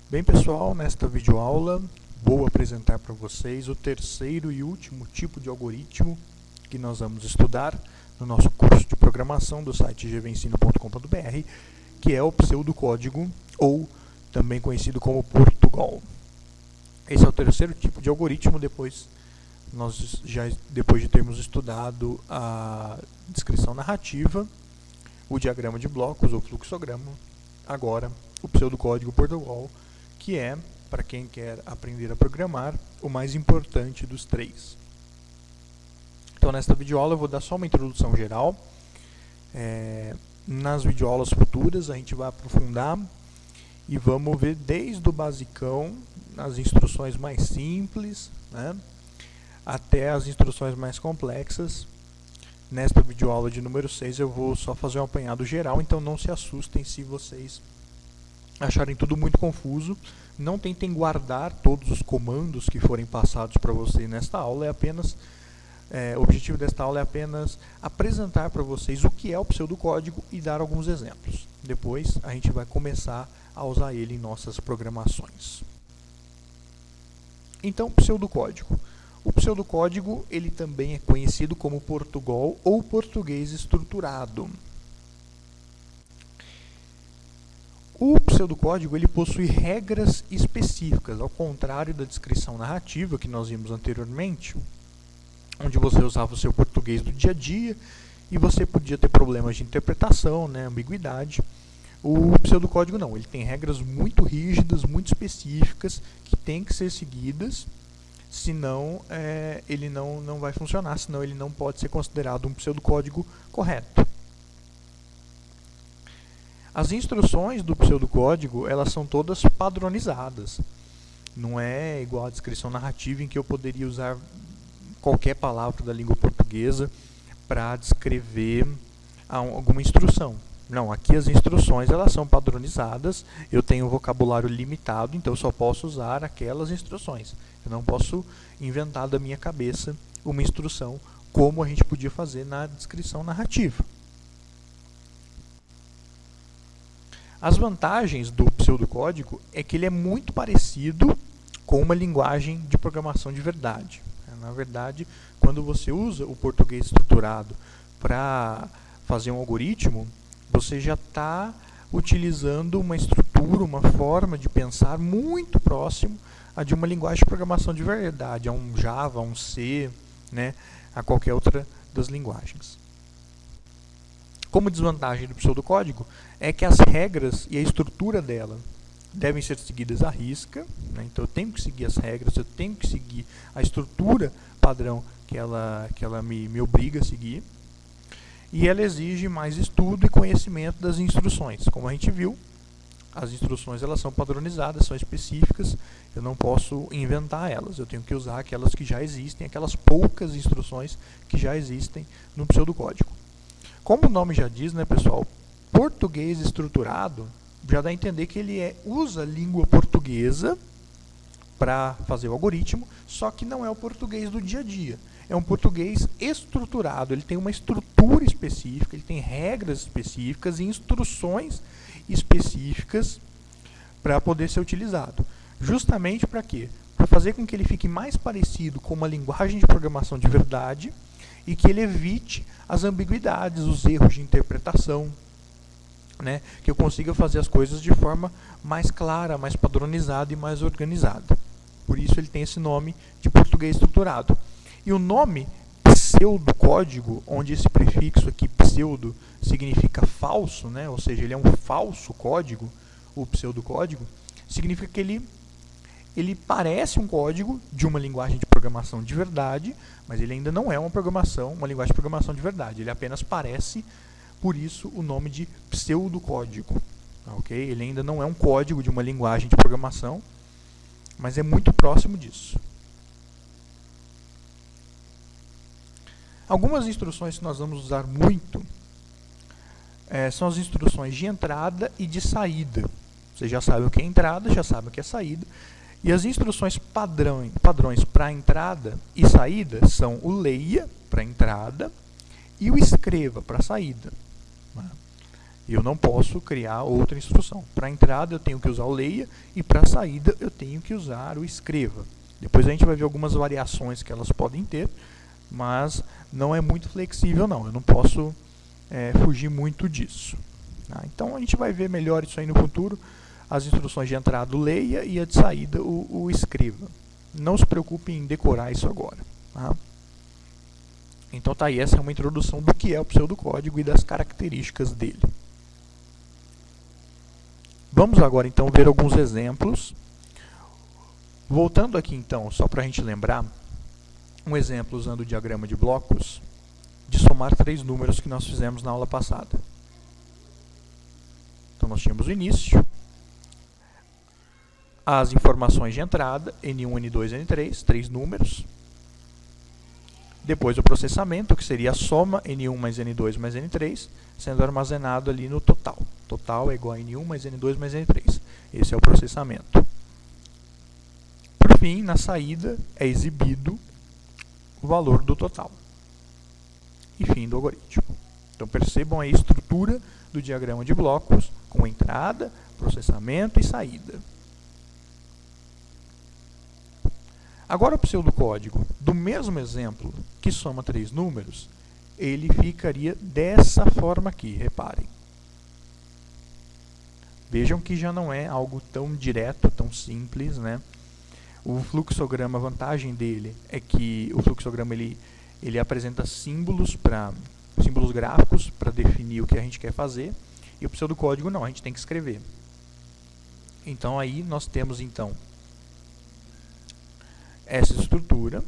Bem pessoal, nesta videoaula vou apresentar para vocês o terceiro e último tipo de algoritmo que nós vamos estudar no nosso curso de programação do site gvensino.com.br, que é o pseudocódigo, ou também conhecido como Portugal. Esse é o terceiro tipo de algoritmo, depois de termos estudado a descrição narrativa, o diagrama de blocos ou fluxograma, agora o pseudocódigo Portugal, que é, para quem quer aprender a programar, o mais importante dos três. Então, nesta videoaula eu vou dar só uma introdução geral. Nas videoaulas futuras a gente vai aprofundar e vamos ver desde o basicão, as instruções mais simples, né, até as instruções mais complexas. Nesta videoaula de número 6 eu vou só fazer um apanhado geral, então não se assustem se vocês acharem tudo muito confuso. Não tentem guardar todos os comandos que forem passados para vocês nesta aula, o objetivo desta aula é apenas apresentar para vocês o que é o pseudocódigo e dar alguns exemplos. Depois a gente vai começar a usar ele em nossas programações. Então, pseudocódigo. O pseudocódigo ele também é conhecido como Portugal ou português estruturado. O pseudocódigo ele possui regras específicas, ao contrário da descrição narrativa que nós vimos anteriormente, onde você usava o seu português do dia a dia e você podia ter problemas de interpretação, né, ambiguidade. O pseudocódigo não, ele tem regras muito rígidas, muito específicas, que têm que ser seguidas, senão ele não vai funcionar, senão ele não pode ser considerado um pseudocódigo correto. As instruções do pseudocódigo, elas são todas padronizadas. Não é igual à descrição narrativa em que eu poderia usar qualquer palavra da língua portuguesa para descrever alguma instrução. Não, aqui as instruções elas são padronizadas, eu tenho um vocabulário limitado, então eu só posso usar aquelas instruções. Eu não posso inventar da minha cabeça uma instrução como a gente podia fazer na descrição narrativa. As vantagens do pseudocódigo é que ele é muito parecido com uma linguagem de programação de verdade. Na verdade, quando você usa o português estruturado para fazer um algoritmo, você já está utilizando uma estrutura, uma forma de pensar muito próximo a de uma linguagem de programação de verdade, a um Java, a um C, né, a qualquer outra das linguagens. Como desvantagem do pseudocódigo é que as regras e a estrutura dela devem ser seguidas à risca, né? Então eu tenho que seguir as regras, eu tenho que seguir a estrutura padrão que ela me obriga a seguir, e ela exige mais estudo e conhecimento das instruções. Como a gente viu, as instruções elas são padronizadas, são específicas, eu não posso inventar elas, eu tenho que usar aquelas que já existem, aquelas poucas instruções que já existem no pseudocódigo. Como o nome já diz, né, pessoal, português estruturado já dá a entender que ele usa a língua portuguesa para fazer o algoritmo, só que não é o português do dia a dia. É um português estruturado, ele tem uma estrutura específica, ele tem regras específicas e instruções específicas para poder ser utilizado. Justamente para quê? Para fazer com que ele fique mais parecido com uma linguagem de programação de verdade e que ele evite as ambiguidades, os erros de interpretação, né? Que eu consiga fazer as coisas de forma mais clara, mais padronizada e mais organizada. Por isso ele tem esse nome de português estruturado. E o nome pseudocódigo, onde esse prefixo aqui, pseudo, significa falso, né? Ou seja, ele é um falso código, o pseudocódigo, significa que ele parece um código de uma linguagem de programação de verdade, mas ele ainda não é uma linguagem de programação de verdade. Ele apenas parece, por isso o nome de pseudocódigo. Okay? Ele ainda não é um código de uma linguagem de programação, mas é muito próximo disso. Algumas instruções que nós vamos usar muito são as instruções de entrada e de saída. Vocês já sabem o que é entrada, já sabem o que é saída. E as instruções padrões para entrada e saída são o leia para entrada e o escreva para saída. Eu não posso criar outra instrução. Para a entrada eu tenho que usar o leia e para a saída eu tenho que usar o escreva. Depois a gente vai ver algumas variações que elas podem ter, mas não é muito flexível não. Eu não posso fugir muito disso. Tá? Então a gente vai ver melhor isso aí no futuro. As instruções de entrada o leia e a de saída o escreva. Não se preocupe em decorar isso agora. Tá? Então tá aí, essa é uma introdução do que é o pseudocódigo e das características dele. Vamos agora então ver alguns exemplos. Voltando aqui então, só para a gente lembrar, um exemplo usando o diagrama de blocos, de somar 3 números que nós fizemos na aula passada. Então nós tínhamos o início, as informações de entrada, N1, N2, N3, 3 números. Depois o processamento, que seria a soma N1 mais N2 mais N3, sendo armazenado ali no total. Total é igual a N1 mais N2 mais N3. Esse é o processamento. Por fim, na saída, é exibido o valor do total. E fim do algoritmo. Então percebam a estrutura do diagrama de blocos, com entrada, processamento e saída. Agora o pseudocódigo, do mesmo exemplo que soma 3 números, ele ficaria dessa forma aqui, reparem. Vejam que já não é algo tão direto, tão simples, né? O fluxograma, a vantagem dele é que o fluxograma ele apresenta símbolos gráficos para definir o que a gente quer fazer, e o pseudocódigo não, a gente tem que escrever. Então aí nós temos então essa estrutura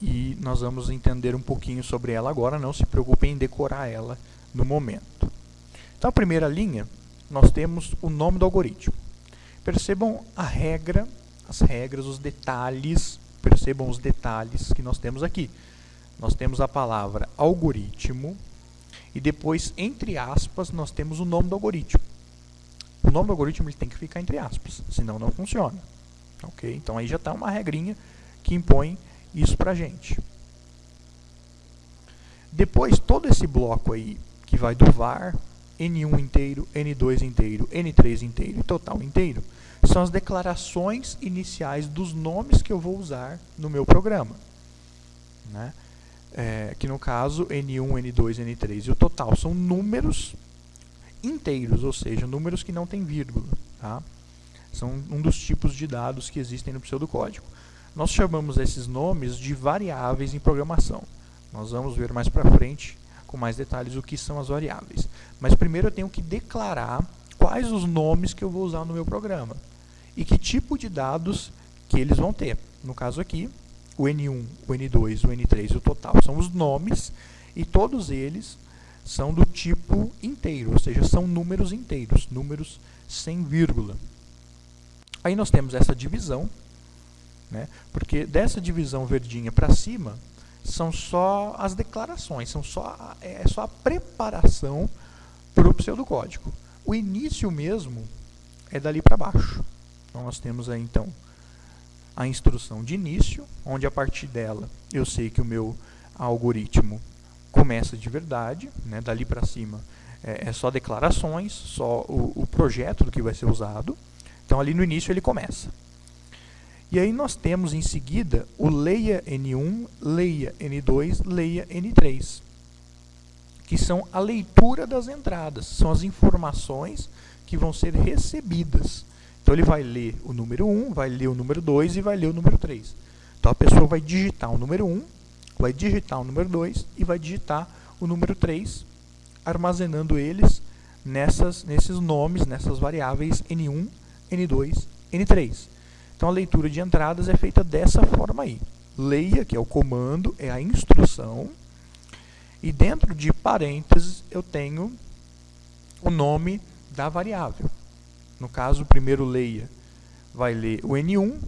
e nós vamos entender um pouquinho sobre ela agora, não se preocupem em decorar ela no momento. Então a primeira linha, nós temos o nome do algoritmo. Percebam a regra, as regras, os detalhes, percebam os detalhes que nós temos aqui. Nós temos a palavra algoritmo e depois, entre aspas, nós temos o nome do algoritmo. O nome do algoritmo ele tem que ficar entre aspas, senão não funciona. Ok? Então aí já está uma regrinha que impõe isso para a gente. Depois, todo esse bloco aí, que vai do var, N1 inteiro, N2 inteiro, N3 inteiro e total inteiro, são as declarações iniciais dos nomes que eu vou usar no meu programa. Né? Que no caso, N1, N2, N3 e o total são números inteiros, ou seja, números que não tem vírgula. Tá? São um dos tipos de dados que existem no pseudocódigo. Nós chamamos esses nomes de variáveis em programação. Nós vamos ver mais para frente, com mais detalhes, o que são as variáveis. Mas primeiro eu tenho que declarar quais os nomes que eu vou usar no meu programa. E que tipo de dados que eles vão ter. No caso aqui, o N1, o N2, o N3 e o total são os nomes, e todos eles são do tipo inteiro, ou seja, são números inteiros, números sem vírgula. Aí nós temos essa divisão, né, porque dessa divisão verdinha para cima são só as declarações, é só a preparação para o pseudocódigo. O início mesmo é dali para baixo. Então nós temos aí então a instrução de início, onde a partir dela eu sei que o meu algoritmo começa de verdade, né, dali para cima é só declarações, só o projeto do que vai ser usado. Então ali no início ele começa. E aí nós temos em seguida o leia N1, leia N2, leia N3, que são a leitura das entradas, são as informações que vão ser recebidas. Então ele vai ler o número 1, vai ler o número 2 e vai ler o número 3. Então a pessoa vai digitar o número 1, vai digitar o número 2 e vai digitar o número 3, armazenando eles nesses nomes, nessas variáveis N1, N2, N3. Então a leitura de entradas é feita dessa forma aí. Leia, que é o comando, é a instrução, e dentro de parênteses eu tenho o nome da variável. No caso, o primeiro leia vai ler o N1,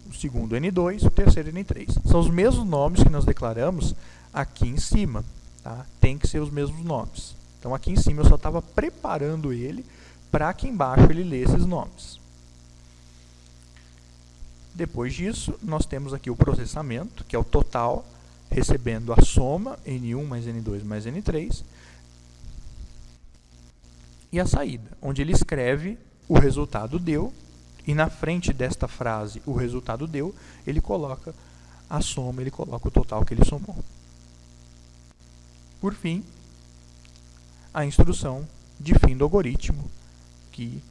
o segundo N2, o terceiro N3. São os mesmos nomes que nós declaramos aqui em cima. Tá? Tem que ser os mesmos nomes. Então aqui em cima eu só estava preparando ele para que embaixo ele lê esses nomes. Depois disso, nós temos aqui o processamento, que é o total, recebendo a soma N1 mais N2 mais N3. e a saída, onde ele escreve o resultado deu, e na frente desta frase, o resultado deu, ele coloca a soma, ele coloca o total que ele somou. Por fim, a instrução de fim do algoritmo, que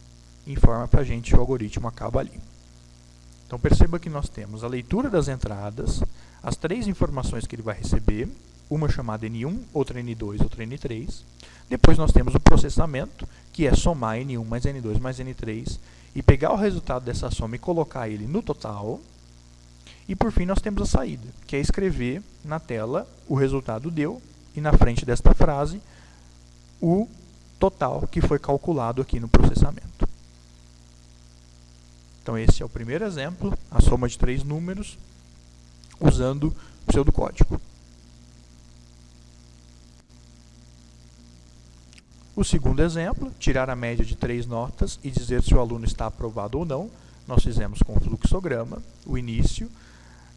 informa para a gente que o algoritmo acaba ali. Então perceba que nós temos a leitura das entradas, as 3 informações que ele vai receber, uma chamada N1, outra N2, outra N3. Depois nós temos o processamento, que é somar N1 mais N2 mais N3, e pegar o resultado dessa soma e colocar ele no total. E por fim nós temos a saída, que é escrever na tela o resultado deu, e na frente desta frase, o total que foi calculado aqui no processamento. Então esse é o primeiro exemplo, a soma de 3 números, usando pseudocódigo. O segundo exemplo, tirar a média de 3 notas e dizer se o aluno está aprovado ou não. Nós fizemos com o fluxograma, o início,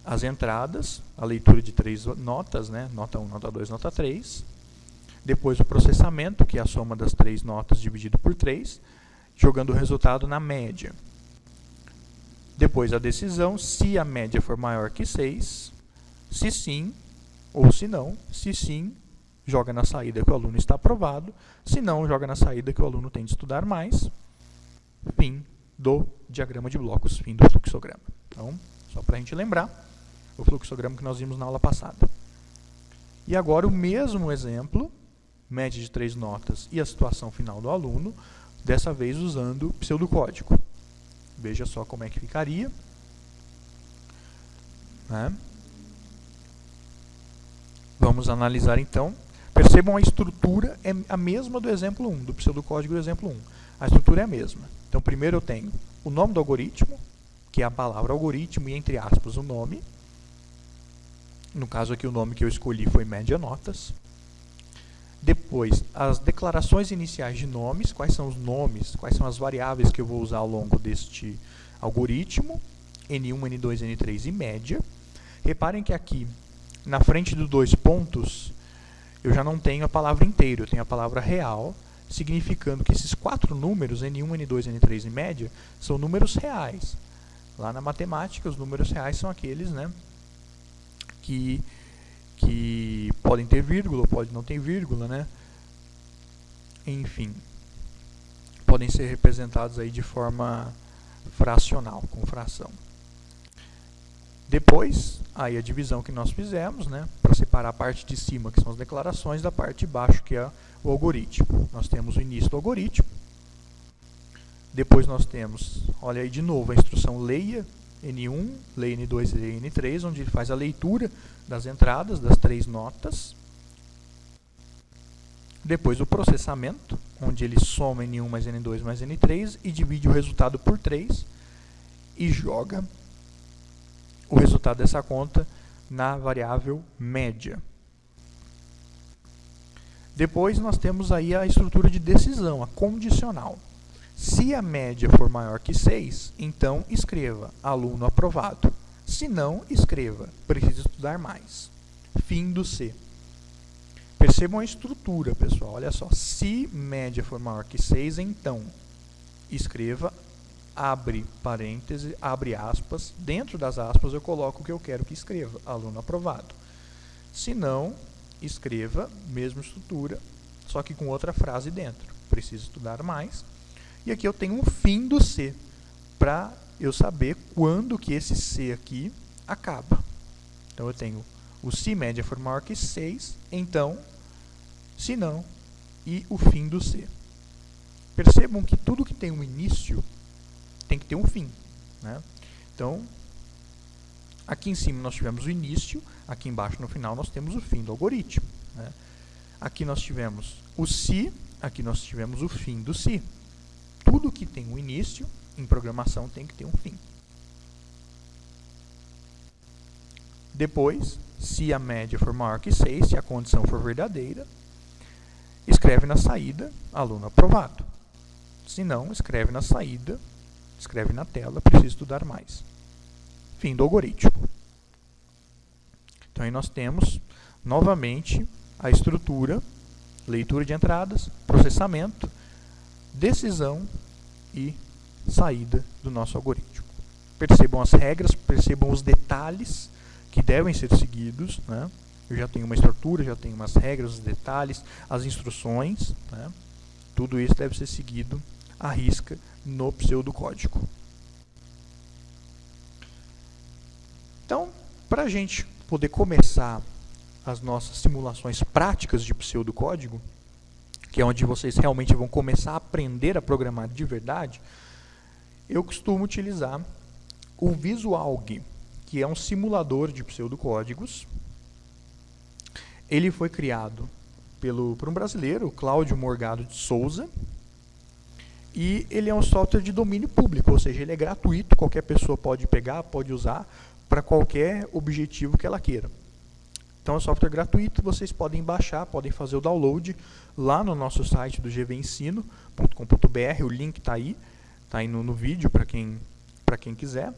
as entradas, a leitura de 3 notas, né? Nota 1, nota 2, nota 3. Depois o processamento, que é a soma das 3 notas dividido por 3, jogando o resultado na média. Depois a decisão, se a média for maior que 6, se sim ou se não. Se sim, joga na saída que o aluno está aprovado, se não, joga na saída que o aluno tem de estudar mais. Fim do diagrama de blocos, fim do fluxograma. Então, só para a gente lembrar, o fluxograma que nós vimos na aula passada. E agora o mesmo exemplo, média de 3 notas e a situação final do aluno, dessa vez usando pseudocódigo. Veja só como é que ficaria. Né? Vamos analisar então. Percebam, a estrutura é a mesma do exemplo 1, do pseudocódigo do exemplo 1. A estrutura é a mesma. Então, primeiro eu tenho o nome do algoritmo, que é a palavra algoritmo e, entre aspas, o nome. No caso aqui, o nome que eu escolhi foi média notas. Depois, as declarações iniciais de nomes, quais são os nomes, quais são as variáveis que eu vou usar ao longo deste algoritmo, N1, N2, N3 e média. Reparem que aqui, na frente dos 2 pontos, eu já não tenho a palavra inteira, eu tenho a palavra real, significando que esses 4 números, N1, N2, N3 e média, são números reais. Lá na matemática, os números reais são aqueles, né, que podem ter vírgula ou podem não ter vírgula, né? Enfim, podem ser representados aí de forma fracional, com fração. Depois, aí a divisão que nós fizemos, né, para separar a parte de cima, que são as declarações, da parte de baixo, que é o algoritmo. Nós temos o início do algoritmo. Depois nós temos, olha aí de novo, a instrução leia N1, leia N2 e leia N3, onde ele faz a leitura das entradas, das 3 notas. Depois o processamento, onde ele soma N1 mais N2 mais N3 e divide o resultado por 3 e joga o resultado dessa conta na variável média. Depois nós temos aí a estrutura de decisão, a condicional. Se a média for maior que 6, então escreva aluno aprovado. Se não, escreva precisa estudar mais. Fim do C. Percebam a estrutura, pessoal. Olha só. Se média for maior que 6, então escreva, abre parêntese, abre aspas. Dentro das aspas eu coloco o que eu quero que escreva, aluno aprovado. Se não, escreva, mesma estrutura, só que com outra frase dentro. Precisa estudar mais. E aqui eu tenho um fim do C, para eu saber quando que esse C aqui acaba. Então eu tenho o se média for maior que 6, então, se não, e o fim do C. Percebam que tudo que tem um início tem que ter um fim, né? Então, aqui em cima nós tivemos o início, aqui embaixo no final nós temos o fim do algoritmo, né? Aqui nós tivemos o se, aqui nós tivemos o fim do se. Tudo que tem um início, em programação, tem que ter um fim. Depois, se a média for maior que 6, se a condição for verdadeira, escreve na saída, aluno aprovado. Se não, escreve na saída, escreve na tela, preciso estudar mais. Fim do algoritmo. Então, aí nós temos, novamente, a estrutura, leitura de entradas, processamento, decisão e saída do nosso algoritmo. Percebam as regras, percebam os detalhes que devem ser seguidos, né? Eu já tenho uma estrutura, já tenho umas regras, os detalhes, as instruções, né? Tudo isso deve ser seguido à risca no pseudocódigo. Então, para a gente poder começar as nossas simulações práticas de pseudocódigo, que é onde vocês realmente vão começar a aprender a programar de verdade, eu costumo utilizar o Visualg, que é um simulador de pseudocódigos. Ele foi criado por um brasileiro, Cláudio Morgado de Souza, e ele é um software de domínio público, ou seja, ele é gratuito, qualquer pessoa pode pegar, pode usar para qualquer objetivo que ela queira. Então é um software gratuito, vocês podem baixar, podem fazer o download lá no nosso site do gvensino.com.br, o link está aí no vídeo para quem quiser.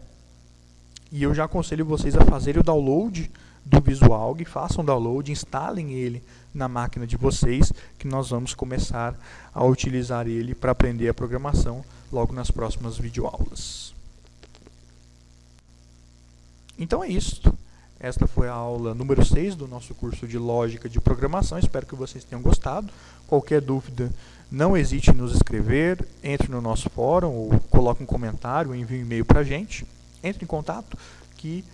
E eu já aconselho vocês a fazerem o download do Visualg, façam o download, instalem ele na máquina de vocês, que nós vamos começar a utilizar ele para aprender a programação logo nas próximas videoaulas. Então é isso. Esta foi a aula número 6 do nosso curso de Lógica de Programação. Espero que vocês tenham gostado. Qualquer dúvida, não hesite em nos escrever, entre no nosso fórum, ou coloque um comentário, ou envie um e-mail para a gente. Entre em contato, que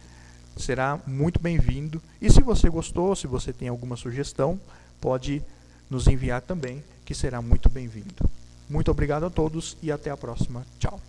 será muito bem-vindo. E se você gostou, se você tem alguma sugestão, pode nos enviar também, que será muito bem-vindo. Muito obrigado a todos e até a próxima. Tchau.